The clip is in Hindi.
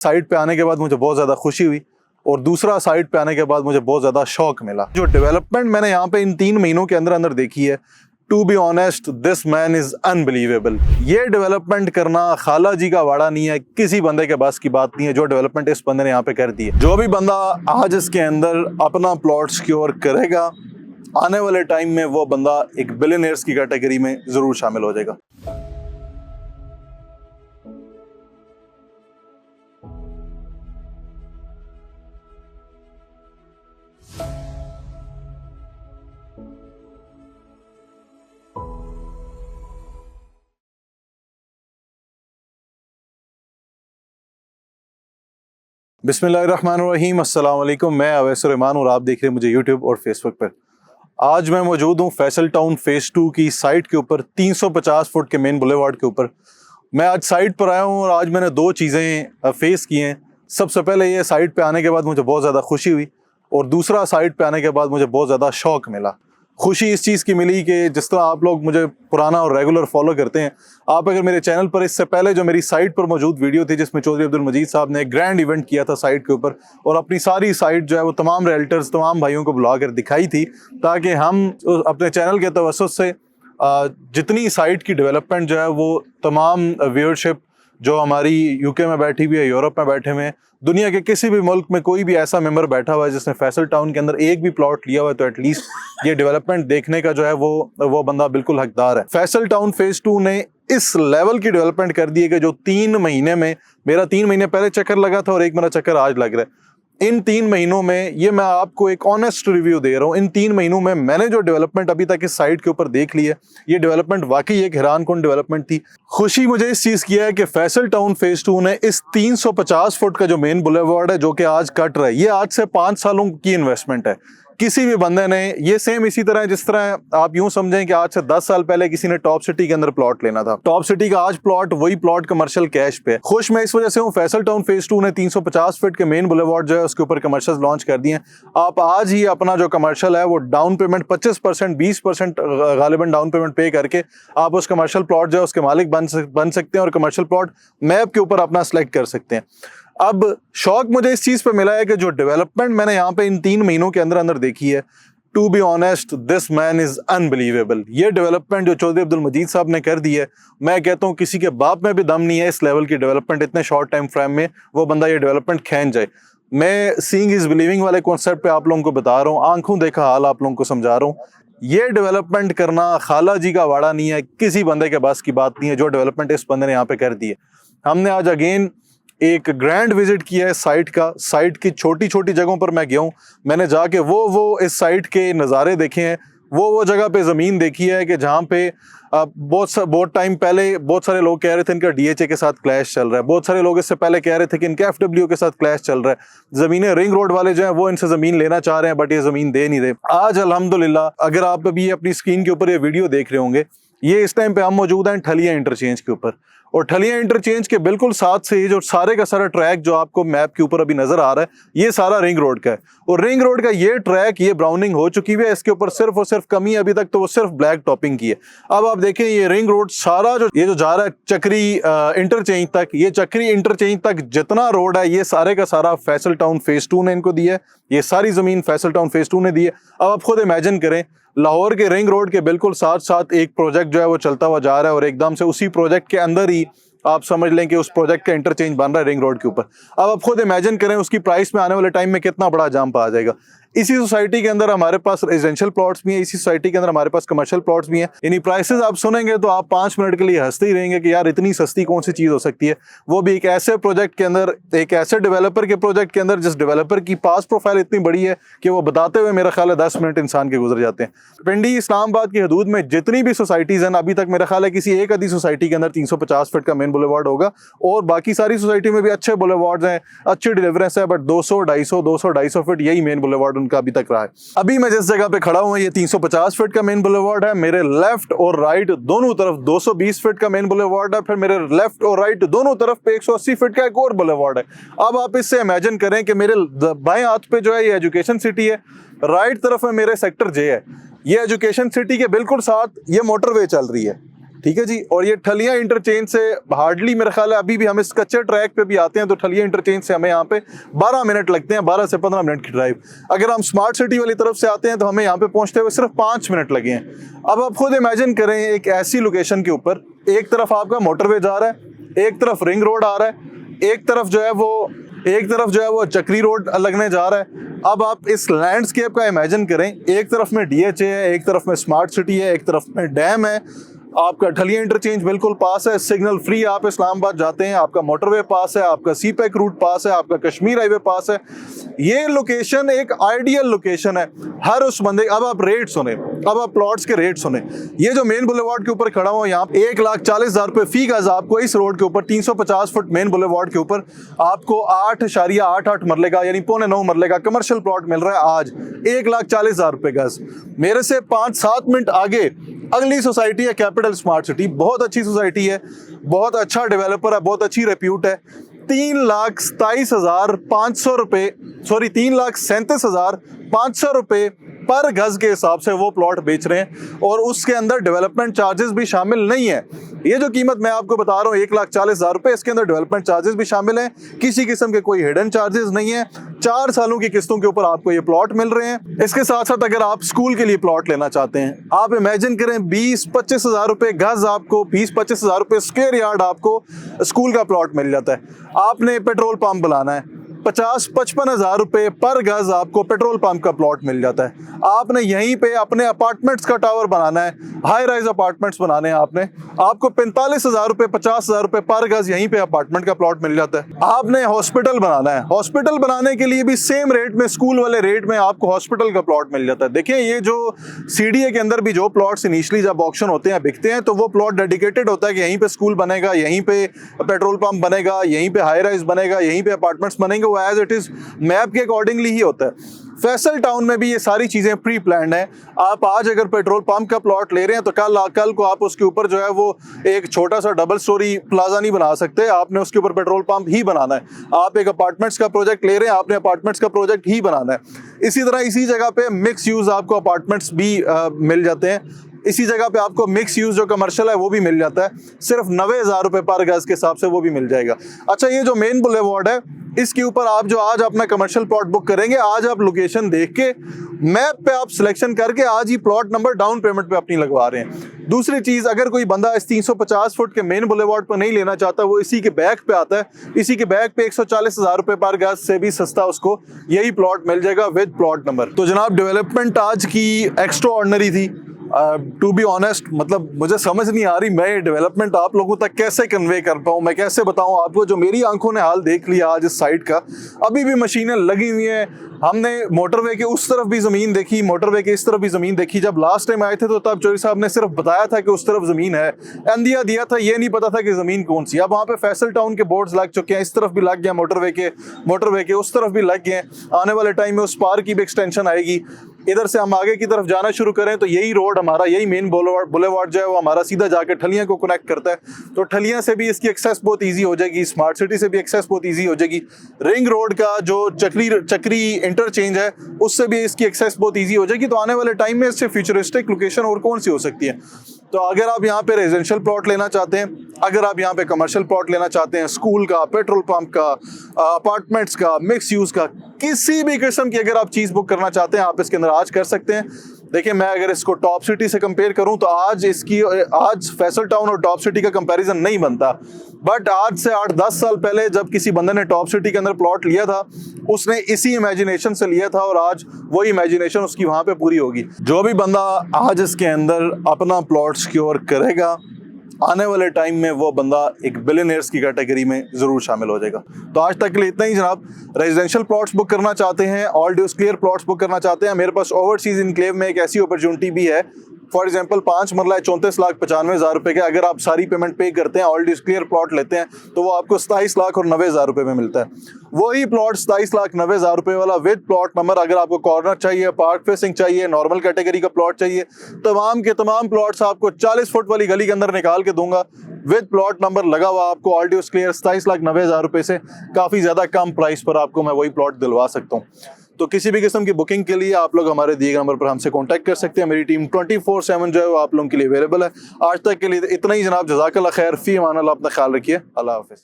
साइट पे आने के बाद मुझे बहुत ज़्यादा खुशी हुई और दूसरा साइट पे आने के बाद मुझे बहुत ज़्यादा शौक मिला। जो डेवलपमेंट मैंने यहाँ पे इन 3 महीनों के अंदर अंदर देखी है, to be honest this man is unbelievable. ये डेवलपमेंट करना खाला जी का वाड़ा नहीं है, किसी बंदे के बस की बात नहीं है। जो डेवलपमेंट इस बंदे ने यहाँ पे कर दी है, जो भी बंदा आज इसके अंदर अपना प्लॉट सिक्योर करेगा, आने वाले टाइम में वो बंदा एक बिलियनियर्स की कैटेगरी में ज़रूर शामिल हो जाएगा। बिस्मिल्लाहिर्रहमानिर्रहीम, अस्सलाम वालेकुम। मैं अवैस रहमान और आप देख रहे हैं मुझे यूट्यूब और फेसबुक पर। आज मैं मौजूद हूँ फैसल टाउन फेज़ 2 की साइट के ऊपर, 350 फुट के मेन बुलेवार्ड के ऊपर। मैं आज साइट पर आया हूँ और आज मैंने 2 चीज़ें फेस की हैं। सबसे पहले ये साइट पे आने के बाद मुझे बहुत ज़्यादा खुशी हुई और दूसरा साइट पे आने के बाद मुझे बहुत ज़्यादा शौक मिला। खुशी इस चीज़ की मिली कि जिस तरह आप लोग मुझे पुराना और रेगुलर फॉलो करते हैं, आप अगर मेरे चैनल पर इससे पहले जो मेरी साइट पर मौजूद वीडियो थी जिसमें चौधरी अब्दुल मजीद साहब ने एक ग्रैंड इवेंट किया था साइट के ऊपर और अपनी सारी साइट जो है वो तमाम रियल्टर्स, तमाम भाइयों को बुला कर दिखाई थी, ताकि हम अपने चैनल के तवस्सुत से जितनी साइट की डेवलपमेंट जो है वो तमाम व्यूअरशिप जो हमारी यूके में बैठी हुई है, यूरोप में बैठे हुए हैं, दुनिया के किसी भी मुल्क में कोई भी ऐसा मेंबर बैठा हुआ है जिसने फैसल टाउन के अंदर एक भी प्लॉट लिया हुआ है, तो एटलीस्ट ये डेवलपमेंट देखने का जो है वो बंदा बिल्कुल हकदार है। फैसल टाउन फेज़ 2 ने इस लेवल की डेवलपमेंट कर दी है कि जो 3 महीने में, मेरा 3 महीने पहले चक्कर लगा था और एक मेरा चक्कर आज लग रहा है, इन 3 महीनों में, ये मैं आपको एक ऑनेस्ट रिव्यू दे रहा हूँ, इन 3 महीनों में मैंने जो डेवलपमेंट अभी तक इस साइट के ऊपर देख ली है, ये डेवलपमेंट वाकई एक हैरानकुन डेवलपमेंट थी। खुशी मुझे इस चीज़ की है कि फैसल टाउन फेज़ 2 ने इस 350 फुट का जो मेन बुलेवार्ड है जो कि आज कट रहा है, ये आज से 5 सालों की इन्वेस्टमेंट है। किसी भी बंदे ने, ये सेम इसी तरह जिस तरह आप यूं समझें कि आज से 10 साल पहले किसी ने टॉप सिटी के अंदर प्लॉट लेना था, टॉप सिटी का आज प्लॉट, वही प्लॉट कमर्शियल कैश पे। खुश मैं इस वजह से हूँ, फैसल टाउन फेज़ 2 ने 350 फीट के मेन बुलेवार्ड जो है उसके ऊपर कमर्शियल लॉन्च कर दिए हैं। आप आज ही अपना जो कमर्शियल है वो डाउन पेमेंट 25%, 20% गालिबन डाउन पेमेंट पे करके आप उस कमर्शियल प्लॉट जो है उसके मालिक बन सकते हैं और कमर्शियल प्लॉट मैप के ऊपर अपना सेलेक्ट कर सकते हैं। अब शौक मुझे इस चीज़ पे मिला है कि जो डेवलपमेंट मैंने यहाँ पे इन 3 महीनों के अंदर अंदर देखी है, to be honest this man is unbelievable. ये डेवलपमेंट जो चौधरी अब्दुल मजीद साहब ने कर दी है, मैं कहता हूँ किसी के बाप में भी दम नहीं है इस लेवल की डेवलपमेंट, इतने शॉर्ट टाइम फ्रेम में वो बंदा ये डेवलपमेंट खींच जाए। मैं सीइंग इज बिलीविंग वाले कॉन्सेप्ट पे आप लोगों को बता रहा हूँ, आंखों देखा हाल आप लोगों को समझा रहा हूँ। ये डेवलपमेंट करना खाला जी का वाड़ा नहीं है, किसी बंदे के बस की बात नहीं है। जो डेवलपमेंट इस बंदे ने यहाँ पे कर दी है, हमने आज अगेन एक ग्रैंड विजिट किया है साइट का। साइट की छोटी छोटी जगहों पर मैं गया हूँ, मैंने जाके वो इस साइट के नज़ारे देखे हैं, वो जगह पे ज़मीन देखी है कि जहाँ पे बहुत टाइम पहले बहुत सारे लोग कह रहे थे इनका डीएचए के साथ क्लैश चल रहा है, बहुत सारे लोग इससे पहले कह रहे थे कि इनके एफडब्ल्यू के साथ क्लैश चल रहा है। ज़मीनें रिंग रोड वाले जो हैं वो इनसे ज़मीन लेना चाह रहे हैं, बट ये ज़मीन दे नहीं रहे। आज अल्हम्दुलिल्लाह, अगर आप अभी अपनी स्क्रीन के ऊपर ये वीडियो देख रहे होंगे, ये इस टाइम पे हम मौजूद हैं ठलिया इंटरचेंज के ऊपर, और ठलिया इंटरचेंज के बिल्कुल साथ से जो सारे का सारा ट्रैक जो आपको मैप के ऊपर अभी नजर आ रहा है, ये सारा रिंग रोड का है। और रिंग रोड का ये ट्रैक, ये ब्राउनिंग हो चुकी है, इसके ऊपर सिर्फ और सिर्फ कमी अभी तक तो वो सिर्फ ब्लैक टॉपिंग की है। अब आप देखें ये रिंग रोड सारा जो जा रहा है चक्री इंटरचेंज तक, ये चक्री इंटरचेंज तक जितना रोड है, ये सारे का सारा फैसल टाउन फेज़ 2 ने इनको दिया है। ये सारी जमीन फैसल टाउन फेज़ 2 ने दी है। अब आप खुद इमेजिन करें, लाहौर के रिंग रोड के बिल्कुल साथ साथ एक प्रोजेक्ट जो है वो चलता हुआ जा रहा है और एकदम से उसी प्रोजेक्ट के अंदर ही आप समझ लें कि उस प्रोजेक्ट का इंटरचेंज बन रहा है रिंग रोड के ऊपर। अब आप खुद इमेजिन करें उसकी प्राइस में आने वाले टाइम में कितना बड़ा जंप आ जाएगा। इसी सोसाइटी के अंदर हमारे पास रेजिडेंशियल प्लॉट्स भी हैं, इसी सोसाइटी के अंदर हमारे पास कमर्शियल प्लॉट्स भी हैं। इन्हीं प्राइसेस आप सुनेंगे तो आप 5 मिनट के लिए हंसते ही रहेंगे कि यार इतनी सस्ती कौन सी चीज़ हो सकती है, वो भी एक ऐसे प्रोजेक्ट के अंदर, एक ऐसे डेवलपर के प्रोजेक्ट के अंदर जिस डेवलपर की पास प्रोफाइल इतनी बड़ी है कि वो बताते हुए मेरा ख्याल है 10 मिनट इंसान के गुजर जाते हैं। पिंडी इस्लामाबाद की हदूद में जितनी भी सोसाइटीज़ हैं, अभी तक मेरा ख्याल है किसी एक आधी सोसाइटी के अंदर 350 फीट का मेन बुलेवार्ड होगा, और बाकी सारी सोसाइटी में भी अच्छे बुलेवार्ड्स हैं, अच्छी डिलीवरेंस है, बट 200, 250 फीट यही मेन बुलेवार्ड उनका अभी तक रहा है। अभी मैं जिस जगह पे खड़ा हूँ, ये 350 फीट का मेन बुलेवार्ड है। मेरे लेफ्ट और राइट दोनों तरफ 220 फीट का मेन बुलेवार्ड है। फिर मेरे लेफ्ट और राइट दोनों तरफ पे 180 फीट का एक और बुलेवार्ड है। अब आप इससे इमेजिन करें कि मेरे बाएं हाथ पे जो है ये एजुकेशन सिटी है, राइट तरफ में मेरे सेक्टर जे है। ये एजुकेशन सिटी के बिल्कुल साथ ये मोटरवे चल रही है। ठीक है जी। और ये ठलियां इंटरचेंज से हार्डली मेरा ख्याल है, अभी भी हम इस कच्चे ट्रैक पे भी आते हैं तो ठलियां इंटरचेंज से हमें यहाँ पे 12 मिनट लगते हैं, 12 से 15 मिनट की ड्राइव। अगर हम स्मार्ट सिटी वाली तरफ से आते हैं तो हमें यहाँ पे पहुंचते हुए सिर्फ 5 मिनट लगे हैं। अब आप खुद इमेजिन करें, एक ऐसी लोकेशन के ऊपर एक तरफ आपका मोटरवे जा रहा है, एक तरफ रिंग रोड आ रहा है, एक तरफ जो है वो चक्री रोड लगने जा रहा है। अब आप इस लैंडस्केप का इमेजिन करें, एक तरफ में डीएचए है, एक तरफ में स्मार्ट सिटी है, एक तरफ में डैम है, आपका ठलिया इंटरचेंज बिल्कुल पास है, सिग्नल फ्री आप इस्लामाबाद जाते हैं, आपका मोटरवे पास है, आपका सीपैक रूट पास है, आपका कश्मीर हाईवे पास है। ये लोकेशन एक आइडियल लोकेशन है हर उस बंदे। अब आप रेट सुने, अब आप प्लॉट्स के रेट सुने। ये जो मेन बुलेवार्ड के ऊपर खड़ा हुआ यहाँ 1,40,000 रुपए फी गज आपको इस रोड के ऊपर 350 फुट मेन बुलेवार्ड के ऊपर आपको 8.88 मरले का यानी 9.25 मरले का कमर्शियल प्लॉट मिल रहा है आज 1,40,000 रुपए गज। मेरे से 5-7 मिनट आगे अगली सोसाइटी है कैपिटल स्मार्ट सिटी, बहुत अच्छी सोसाइटी है, बहुत अच्छा डेवलपर है, बहुत अच्छी रेप्यूट है। 3,27,500 रुपए, सॉरी 3,37,500 रुपए पर गज के हिसाब से वो प्लॉट बेच रहे हैं और उसके अंदर डेवलपमेंट चार्जेस भी शामिल नहीं है। ये जो कीमत मैं आपको बता रहा हूँ 1,40,000 रुपए, इसके अंदर डेवलपमेंट चार्जेस भी शामिल हैं, किसी किस्म के कोई हिडन चार्जेस नहीं है। 4 सालों की किस्तों के ऊपर आपको ये प्लॉट मिल रहे हैं। इसके साथ साथ अगर आप स्कूल के लिए प्लॉट लेना चाहते हैं, आप इमेजिन करें 20-25,000 रुपए गज आपको, 20-25,000 रुपए स्क्वायर यार्ड आपको स्कूल का प्लॉट मिल जाता है। आपने पेट्रोल पंप बनाना है, 50-55,000 रुपए पर गज आपको पेट्रोल पंप का प्लॉट मिल जाता है। आपने यहीं पे अपने अपार्टमेंट्स का टावर बनाना है, हाई राइज अपार्टमेंट्स बनाने हैं आपको 45,000 रुपए 50,000 रुपए पर गज यहीं पे अपार्टमेंट का प्लॉट मिल जाता है। आपने हॉस्पिटल बनाना है, हॉस्पिटल बनाने के लिए भी सेम रेट में, स्कूल वाले रेट में आपको हॉस्पिटल का प्लॉट मिल जाता है। देखिए ये जो सीडीए के अंदर भी जो प्लॉट्स इनिशियली जब ऑक्शन होते हैं, बिकते हैं, तो वो प्लॉट डेडिकेटेड होता है कि यहीं पे स्कूल बनेगा, यहीं पे पेट्रोल पंप बनेगा, यहीं पे हाई राइज बनेगा, यहीं पे अपार्टमेंट्स बनेंगे, वो एज इट इज मैप के अकॉर्डिंगली ही होता है। फैसल टाउन में भी ये सारी चीजें प्री प्लान्ड है। आप आज अगर पेट्रोल पंप का प्लॉट ले रहे हैं तो कल को आप उसके ऊपर जो है वो एक छोटा सा डबल स्टोरी प्लाजा नहीं बना सकते, आपने उसके ऊपर पेट्रोल पंप ही बनाना है। आप एक अपार्टमेंट्स का प्रोजेक्ट ले रहे हैं, आपने अपार्टमेंट्स का प्रोजेक्ट ही बनाना है। इसी तरह इसी जगह पे मिक्स यूज आपको अपार्टमेंट्स भी मिल जाते हैं, इसी जगह पे आपको मिक्स यूज जो कमर्शियल है वो भी मिल जाता है, सिर्फ 90,000 रुपए पर गज के हिसाब से वो भी मिल जाएगा। अच्छा, ये जो मेन बुलेवार्ड है इसके ऊपर आप जो आज अपना कमर्शियल प्लॉट बुक करेंगे, आज आप लोकेशन देख के मैप पे आप सिलेक्शन करके आज ही प्लॉट नंबर डाउन पेमेंट पे अपनी लगवा रहे हैं। दूसरी चीज, अगर कोई बंदा इस 350 फुट के मेन बुलेवार्ड पर नहीं लेना चाहता, वो इसी के बैक पे आता है, इसी के बैक पे 140,000 रुपए पर गज से भी सस्ता उसको यही प्लॉट मिल जाएगा विद प्लॉट नंबर। तो जनाब, डेवलपमेंट आज की एक्स्ट्रा ऑर्डिनरी थी। टू बी ऑनेस्ट, मतलब मुझे समझ नहीं आ रही मैं डेवलपमेंट आप लोगों तक कैसे कन्वे कर पाऊँ, मैं कैसे बताऊँ आपको। जो मेरी आंखों ने हाल देख लिया आज इस साइट का, अभी भी मशीनें लगी हुई हैं। हमने मोटरवे के उस तरफ भी ज़मीन देखी, मोटरवे के इस तरफ भी ज़मीन देखी। जब लास्ट टाइम आए थे तो तब चौधरी साहब ने सिर्फ बताया था कि उस तरफ ज़मीन है, अंदिया दिया था, ये नहीं पता था कि ज़मीन कौन सी। अब वहाँ पे फैसल टाउन के बोर्ड्स लग चुके हैं, इस तरफ भी लग गया मोटरवे के उस तरफ भी लग गए। आने वाले टाइम में उस पार की भी एक्सटेंशन आएगी। इधर से हम आगे की तरफ जाना शुरू करें तो यही रोड हमारा, यही मेन बुलेवार्ड जो है वो हमारा सीधा जाके ठलियां को कनेक्ट करता है। तो ठलियां से भी इसकी एक्सेस बहुत इजी हो जाएगी, स्मार्ट सिटी से भी एक्सेस बहुत इजी हो जाएगी। रिंग रोड का जो चक्री इंटरचेंज है उससे भी इसकी एक्सेस बहुत इजी हो जाएगी। तो आने वाले टाइम में इससे फ्यूचरिस्टिक लोकेशन और कौन सी हो सकती है। तो अगर आप यहाँ पे रेजिडेंशियल प्लॉट लेना चाहते हैं, अगर आप यहाँ पे कमर्शियल प्लॉट लेना चाहते हैं, स्कूल का, पेट्रोल पंप का, अपार्टमेंट्स का, मिक्स यूज का, किसी भी किस्म की अगर आप चीज़ बुक करना चाहते हैं, आप इसके अंदर आज कर सकते हैं। देखिए, मैं अगर इसको टॉप सिटी से कंपेयर करूं तो आज फैसल टाउन और टॉप सिटी का कंपैरिजन नहीं बनता। बट आज से 8-10 साल पहले जब किसी बंदे ने टॉप सिटी के अंदर प्लॉट लिया था, उसने इसी इमेजिनेशन से लिया था और आज वही इमेजिनेशन उसकी वहां पे पूरी होगी। जो भी बंदा आज इसके अंदर अपना प्लॉट सिक्योर करेगा, आने वाले टाइम में वो बंदा एक बिलियनियर्स की कैटेगरी में जरूर शामिल हो जाएगा। तो आज तक के लिए इतना ही जनाब। रेजिडेंशियल प्लॉट्स बुक करना चाहते हैं, all dues clear plots book करना चाहते हैं, मेरे पास ओवरसीज इनक्लेव में एक ऐसी अपॉर्चुनिटी भी है। फॉर एग्जांपल 5 मरला है 34,95,000 रुपए के, अगर आप सारी पेमेंट पे करते हैं, ऑल ड्यूज क्लियर प्लॉट लेते हैं, तो वो आपको 27,90,000 रुपए में मिलता है। वही प्लॉट 27,90,000 रुपए वाला विद प्लॉट नंबर, अगर आपको कॉर्नर चाहिए, पार्क फेसिंग चाहिए, नॉर्मल कैटेगरी का प्लॉट चाहिए, तमाम के तमाम प्लॉट्स आपको 40 फुट वाली गली के अंदर निकाल के दूंगा विद प्लॉट नंबर लगा हुआ। आपको ऑल ड्यूज क्लियर 27,90,000 रुपए से काफी ज्यादा कम प्राइस पर आपको मैं वही प्लॉट दिलवा सकता हूँ। तो किसी भी किस्म की बुकिंग के लिए आप लोग हमारे दिए गए नंबर पर हमसे कांटेक्ट कर सकते हैं। मेरी टीम 24/7 जो है वो आप लोगों के लिए अवेलेबल है। आज तक के लिए इतना ही जनाब। जज़ाकल्लाह खैर, फी अमान अल्लाह, अपना ख्याल रखिए। अल्लाह हाफिज़।